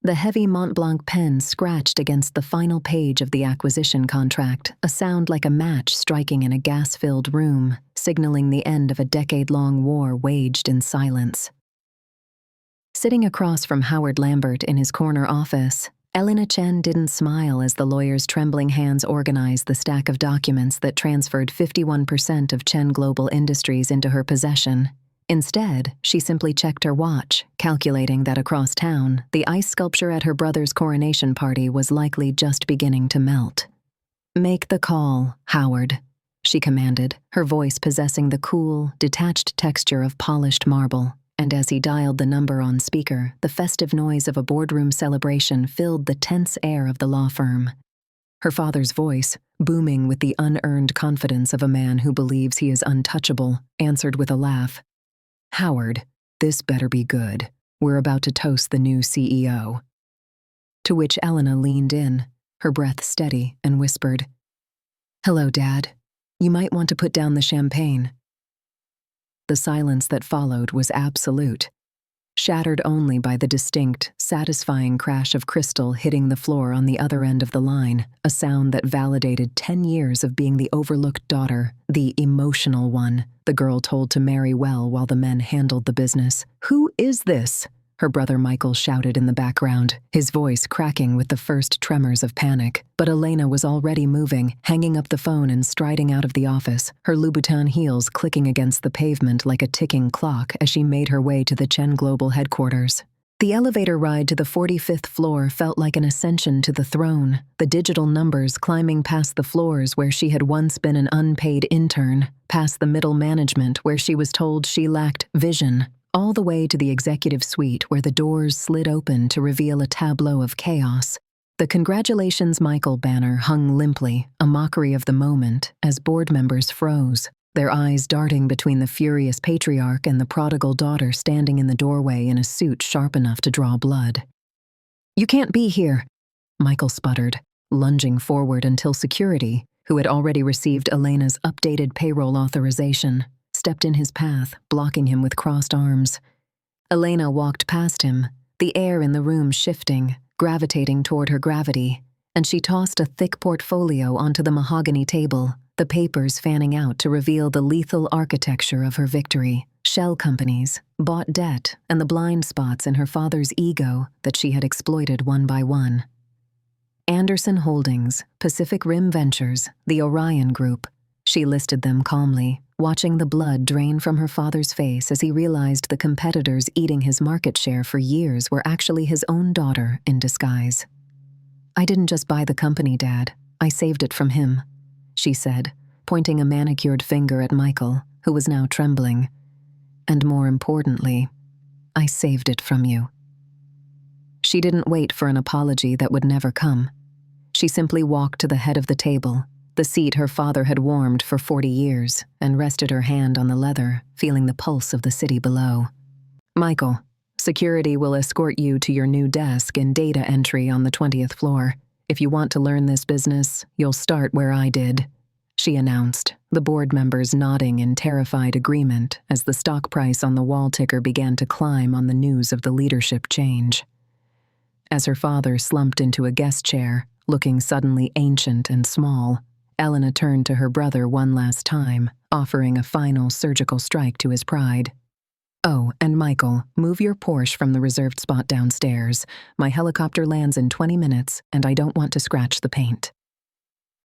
The heavy Montblanc pen scratched against the final page of the acquisition contract, a sound like a match striking in a gas-filled room, signaling the end of a decade-long war waged in silence. Sitting across from Howard Lambert in his corner office, Elena Chen didn't smile as the lawyer's trembling hands organized the stack of documents that transferred 51% of Chen Global Industries into her possession. Instead, she simply checked her watch, calculating that across town, the ice sculpture at her brother's coronation party was likely just beginning to melt. "Make the call, Howard," she commanded, her voice possessing the cool, detached texture of polished marble. And as he dialed the number on speaker, the festive noise of a boardroom celebration filled the tense air of the law firm. Her father's voice, booming with the unearned confidence of a man who believes he is untouchable, answered with a laugh. "Howard, this better be good. We're about to toast the new CEO." To which Elena leaned in, her breath steady, and whispered, "Hello, Dad. You might want to put down the champagne." The silence that followed was absolute, shattered only by the distinct, satisfying crash of crystal hitting the floor on the other end of the line, a sound that validated 10 years of being the overlooked daughter, the emotional one, the girl told to marry well while the men handled the business. "Who is this?" her brother Michael shouted in the background, his voice cracking with the first tremors of panic. But Elena was already moving, hanging up the phone and striding out of the office, her Louboutin heels clicking against the pavement like a ticking clock as she made her way to the Chen Global headquarters. The elevator ride to the 45th floor felt like an ascension to the throne, the digital numbers climbing past the floors where she had once been an unpaid intern, past the middle management where she was told she lacked vision, all the way to the executive suite where the doors slid open to reveal a tableau of chaos. The "Congratulations, Michael" banner hung limply, a mockery of the moment, as board members froze, their eyes darting between the furious patriarch and the prodigal daughter standing in the doorway in a suit sharp enough to draw blood. "You can't be here," Michael sputtered, lunging forward until security, who had already received Elena's updated payroll authorization, stepped in his path, blocking him with crossed arms. Elena walked past him, the air in the room shifting, gravitating toward her gravity, and she tossed a thick portfolio onto the mahogany table, the papers fanning out to reveal the lethal architecture of her victory, shell companies, bought debt, and the blind spots in her father's ego that she had exploited one by one. Anderson Holdings, Pacific Rim Ventures, the Orion Group. She listed them calmly, watching the blood drain from her father's face as he realized the competitors eating his market share for years were actually his own daughter in disguise. "I didn't just buy the company, Dad. I saved it from him," she said, pointing a manicured finger at Michael, who was now trembling. "And more importantly, I saved it from you." She didn't wait for an apology that would never come. She simply walked to the head of the table, the seat her father had warmed for 40 years, and rested her hand on the leather, feeling the pulse of the city below. "Michael, security will escort you to your new desk in data entry on the 20th floor. If you want to learn this business, you'll start where I did," she announced, the board members nodding in terrified agreement as the stock price on the wall ticker began to climb on the news of the leadership change. As her father slumped into a guest chair, looking suddenly ancient and small, Elena turned to her brother one last time, offering a final surgical strike to his pride. "Oh, and Michael, move your Porsche from the reserved spot downstairs. My helicopter lands in 20 minutes, and I don't want to scratch the paint."